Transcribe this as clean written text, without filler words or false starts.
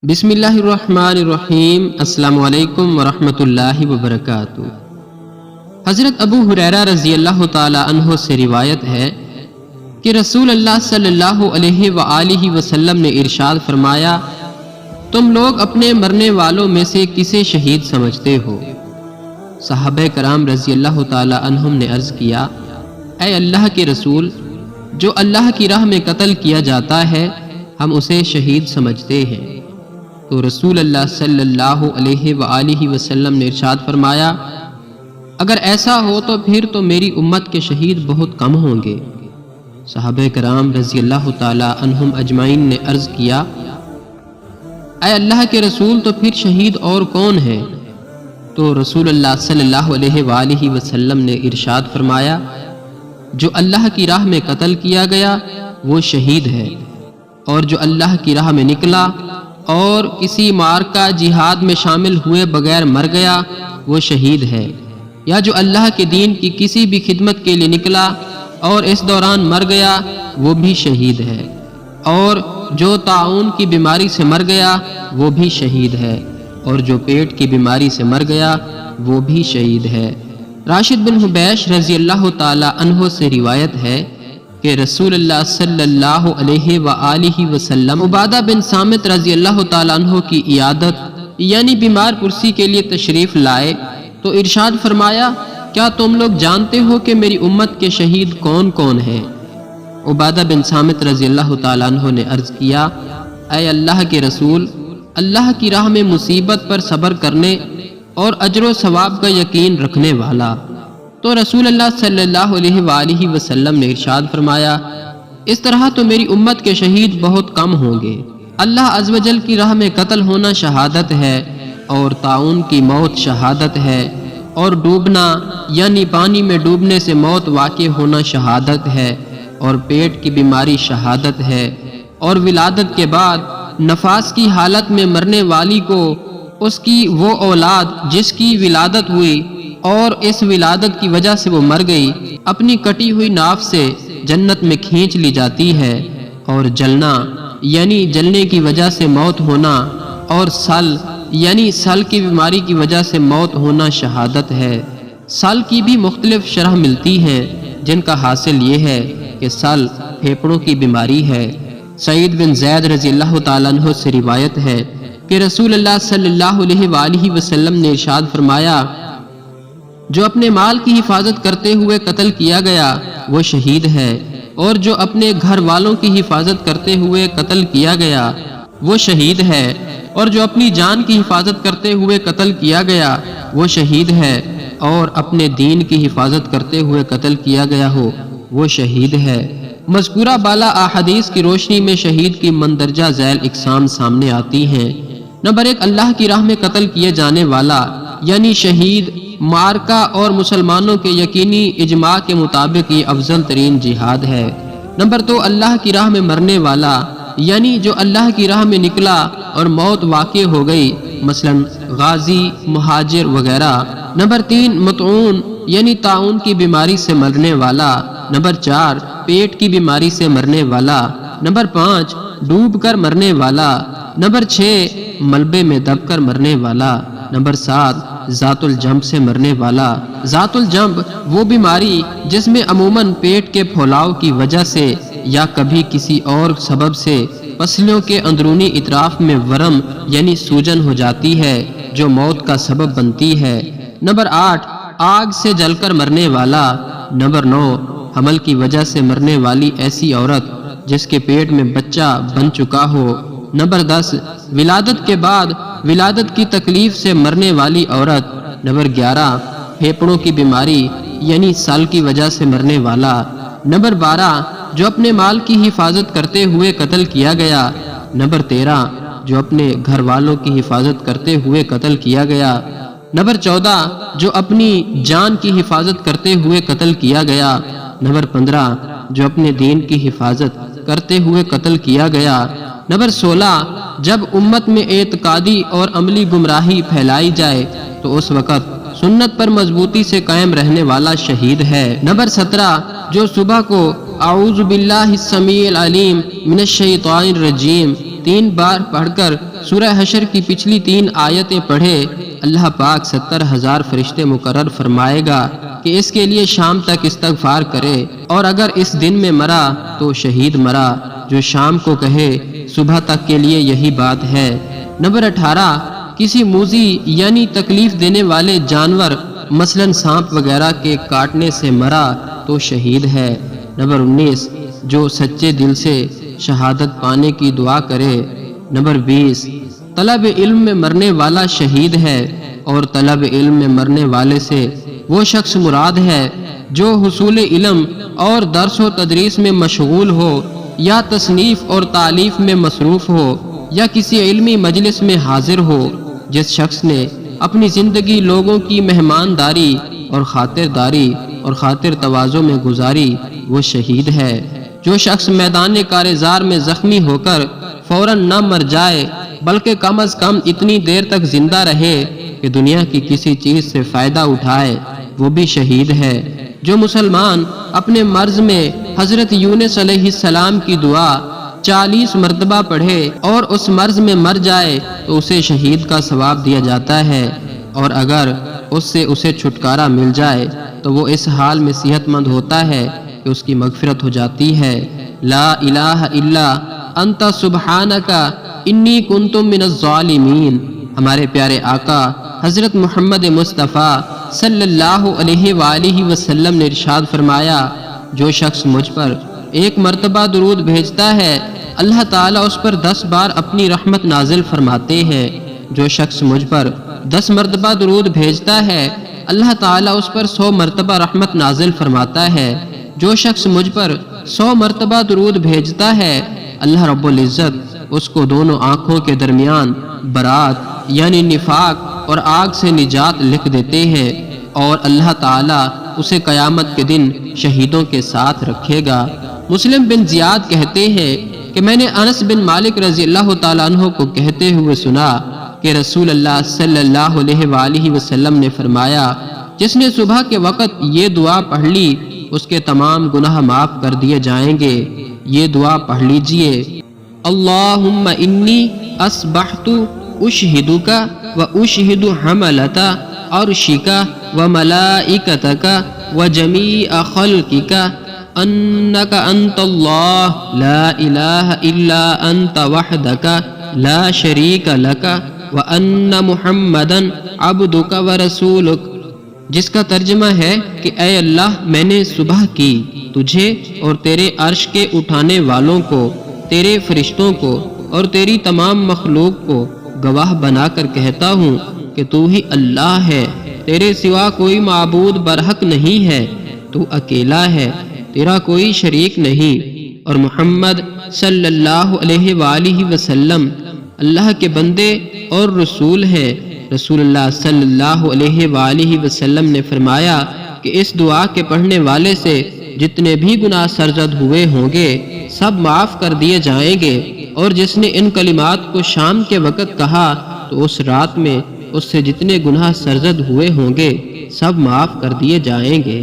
بسم اللہ الرحمن الرحیم۔ السلام علیکم ورحمۃ اللہ وبرکاتہ۔ حضرت ابو ہریرہ رضی اللہ تعالی عنہ سے روایت ہے کہ رسول اللہ صلی اللہ علیہ وآلہ وسلم نے ارشاد فرمایا، تم لوگ اپنے مرنے والوں میں سے کسے شہید سمجھتے ہو؟ صحابہ کرام رضی اللہ تعالی عنہم نے عرض کیا، اے اللہ کے رسول، جو اللہ کی راہ میں قتل کیا جاتا ہے ہم اسے شہید سمجھتے ہیں۔ تو رسول اللہ صلی اللہ علیہ وآلہ وسلم نے ارشاد فرمایا، اگر ایسا ہو تو پھر تو میری امت کے شہید بہت کم ہوں گے۔ صحابہ کرام رضی اللہ تعالی عنہم اجمعین نے عرض کیا، اے اللہ کے رسول، تو پھر شہید اور کون ہے؟ تو رسول اللہ صلی اللہ علیہ وآلہ وسلم نے ارشاد فرمایا، جو اللہ کی راہ میں قتل کیا گیا وہ شہید ہے، اور جو اللہ کی راہ میں نکلا اور کسی معرکہ جہاد میں شامل ہوئے بغیر مر گیا وہ شہید ہے، یا جو اللہ کے دین کی کسی بھی خدمت کے لیے نکلا اور اس دوران مر گیا وہ بھی شہید ہے، اور جو طاعون کی بیماری سے مر گیا وہ بھی شہید ہے، اور جو پیٹ کی بیماری سے مر گیا وہ بھی شہید ہے۔ راشد بن حبیش رضی اللہ تعالی عنہ سے روایت ہے کہ رسول اللہ صلی اللہ علیہ وآلہ وسلم عبادہ بن صامت رضی اللہ تعالیٰ عنہ کی عیادت یعنی بیمار پرسی کے لیے تشریف لائے تو ارشاد فرمایا، کیا تم لوگ جانتے ہو کہ میری امت کے شہید کون کون ہیں؟ عبادہ بن صامت رضی اللہ تعالیٰ عنہ نے عرض کیا، اے اللہ کے رسول، اللہ کی راہ میں مصیبت پر صبر کرنے اور اجر و ثواب کا یقین رکھنے والا۔ تو رسول اللہ صلی اللہ علیہ وآلہ وسلم نے ارشاد فرمایا، اس طرح تو میری امت کے شہید بہت کم ہوں گے۔ اللہ عز و جل کی راہ میں قتل ہونا شہادت ہے، اور طاعون کی موت شہادت ہے، اور ڈوبنا یعنی پانی میں ڈوبنے سے موت واقع ہونا شہادت ہے، اور پیٹ کی بیماری شہادت ہے، اور ولادت کے بعد نفاس کی حالت میں مرنے والی کو اس کی وہ اولاد جس کی ولادت ہوئی اور اس ولادت کی وجہ سے وہ مر گئی، اپنی کٹی ہوئی ناف سے جنت میں کھینچ لی جاتی ہے، اور جلنا یعنی جلنے کی وجہ سے موت ہونا، اور سل یعنی سل کی بیماری کی وجہ سے موت ہونا شہادت ہے۔ سل کی بھی مختلف شرح ملتی ہیں، جن کا حاصل یہ ہے کہ سل پھیپھڑوں کی بیماری ہے۔ سعید بن زید رضی اللہ تعالیٰ عنہ سے روایت ہے کہ رسول اللہ صلی اللہ علیہ وآلہ وسلم نے ارشاد فرمایا، جو اپنے مال کی حفاظت کرتے ہوئے قتل کیا گیا وہ شہید ہے، اور جو اپنے گھر والوں کی حفاظت کرتے ہوئے قتل کیا گیا وہ شہید ہے، اور جو اپنی جان کی حفاظت کرتے ہوئے قتل کیا گیا وہ شہید ہے، اور اپنے دین کی حفاظت کرتے ہوئے قتل کیا گیا ہو وہ شہید ہے۔ مذکورہ بالا احادیث کی روشنی میں شہید کی مندرجہ ذیل اقسام سامنے آتی ہیں۔ نمبر 1، اللہ کی راہ میں قتل کیے جانے والا یعنی شہید معرکہ اور مسلمانوں کے یقینی اجماع کے مطابق یہ افضل ترین جہاد ہے۔ نمبر 2، اللہ کی راہ میں مرنے والا یعنی جو اللہ کی راہ میں نکلا اور موت واقع ہو گئی، مثلا غازی، مہاجر وغیرہ۔ نمبر 3، مطعون یعنی طاعون کی بیماری سے مرنے والا۔ نمبر 4، پیٹ کی بیماری سے مرنے والا۔ نمبر 5، ڈوب کر مرنے والا۔ نمبر 6، ملبے میں دب کر مرنے والا۔ نمبر 7، ذات الجنب سے مرنے والا۔ ذات الجنب وہ بیماری جس میں عموماً پیٹ کے پھولاؤ کی وجہ سے یا کبھی کسی اور سبب سے پسلیوں کے اندرونی اطراف میں ورم یعنی سوجن ہو جاتی ہے جو موت کا سبب بنتی ہے۔ نمبر 8، آگ سے جل کر مرنے والا۔ نمبر 9، حمل کی وجہ سے مرنے والی ایسی عورت جس کے پیٹ میں بچہ بن چکا ہو۔ نمبر 10، ولادت کے بعد ولادت کی تکلیف سے مرنے والی عورت۔ نمبر 11، پھیپھڑوں کی بیماری یعنی سل کی وجہ سے مرنے والا۔ نمبر 12، جو اپنے مال کی حفاظت کرتے ہوئے قتل کیا گیا۔ نمبر 13، جو اپنے گھر والوں کی حفاظت کرتے ہوئے قتل کیا گیا۔ نمبر 14، جو اپنی جان کی حفاظت کرتے ہوئے قتل کیا گیا۔ نمبر 15، جو اپنے دین کی حفاظت کرتے ہوئے قتل کیا گیا۔ نمبر 16، جب امت میں اعتقادی اور عملی گمراہی پھیلائی جائے تو اس وقت سنت پر مضبوطی سے قائم رہنے والا شہید ہے۔ نمبر 17، جو صبح کو اعوذ باللہ السمیع العلیم من الشیطان الرجیم 3 بار پڑھ کر سورہ حشر کی پچھلی 3 آیتیں پڑھے، اللہ پاک 70,000 فرشتے مقرر فرمائے گا کہ اس کے لیے شام تک استغفار کرے، اور اگر اس دن میں مرا تو شہید مرا۔ جو شام کو کہے صبح تک کے لیے یہی بات ہے۔ نمبر 18، کسی موذی یعنی تکلیف دینے والے جانور مثلاً سانپ وغیرہ کے کاٹنے سے مرا تو شہید ہے۔ نمبر 19، جو سچے دل سے شہادت پانے کی دعا کرے۔ نمبر 20، طلب علم میں مرنے والا شہید ہے، اور طلب علم میں مرنے والے سے وہ شخص مراد ہے جو حصول علم اور درس و تدریس میں مشغول ہو، یا تصنیف اور تالیف میں مصروف ہو، یا کسی علمی مجلس میں حاضر ہو۔ جس شخص نے اپنی زندگی لوگوں کی مہمانداری اور خاطرداری اور خاطر تواضع میں گزاری، وہ شہید ہے۔ جو شخص میدان کارزار میں زخمی ہو کر فوراً نہ مر جائے بلکہ کم از کم اتنی دیر تک زندہ رہے کہ دنیا کی کسی چیز سے فائدہ اٹھائے، وہ بھی شہید ہے۔ جو مسلمان اپنے مرض میں حضرت یونس علیہ السلام کی دعا 40 مرتبہ پڑھے اور اس مرض میں مر جائے تو اسے شہید کا ثواب دیا جاتا ہے، اور اگر اس سے اسے چھٹکارا مل جائے تو وہ اس حال میں صحت مند ہوتا ہے کہ اس کی مغفرت ہو جاتی ہے۔ لا الہ الا انت سبحانک انی کنت من الظالمین۔ ہمارے پیارے آقا حضرت محمد مصطفیٰ صلی اللہ علیہ وآلہ وسلم نے ارشاد فرمایا، جو شخص مجھ پر 1 مرتبہ درود بھیجتا ہے اللہ تعالیٰ اس پر 10 بار اپنی رحمت نازل فرماتے ہیں۔ جو شخص مجھ پر 10 مرتبہ درود بھیجتا ہے اللہ تعالیٰ اس پر 100 مرتبہ رحمت نازل فرماتا ہے۔ جو شخص مجھ پر 100 مرتبہ درود بھیجتا ہے اللہ رب العزت اس کو دونوں آنکھوں کے درمیان برات یعنی نفاق اور آگ سے نجات لکھ دیتے ہیں، اور اللہ تعالیٰ اسے قیامت کے دن شہیدوں کے ساتھ رکھے گا۔ مسلم بن زیاد کہتے ہیں کہ میں نے انس بن مالک رضی اللہ تعالیٰ عنہ کو کہتے ہوئے سنا کہ رسول اللہ صلی اللہ علیہ وآلہ وسلم نے فرمایا، جس نے صبح کے وقت یہ دعا پڑھ لی اس کے تمام گناہ معاف کر دیے جائیں گے۔ یہ دعا پڑھ لیجئے، اللہم انی اصبحت اشہدک و اشہد حملۃ عرشک و ملائکتک و جمیع خلقک انک انت اللہ لا الہ الا انت وحدک لا شریک لک و ان محمدا عبدک و رسولک، جس کا ترجمہ ہے کہ اے اللہ میں نے صبح کی تجھے اور تیرے عرش کے اٹھانے والوں کو، تیرے فرشتوں کو اور تیری تمام مخلوق کو گواہ بنا کر کہتا ہوں کہ تو ہی اللہ ہے، تیرے سوا کوئی معبود برحق نہیں ہے، تو اکیلا ہے، تیرا کوئی شریک نہیں، اور محمد صلی اللہ علیہ وآلہ وسلم اللہ کے بندے اور رسول ہے۔ رسول اللہ صلی اللہ علیہ وآلہ وسلم نے فرمایا کہ اس دعا کے پڑھنے والے سے جتنے بھی گناہ سرزد ہوئے ہوں گے سب معاف کر دیے جائیں گے، اور جس نے ان کلمات کو شام کے وقت کہا تو اس رات میں اس سے جتنے گناہ سرزد ہوئے ہوں گے سب معاف کر دیے جائیں گے۔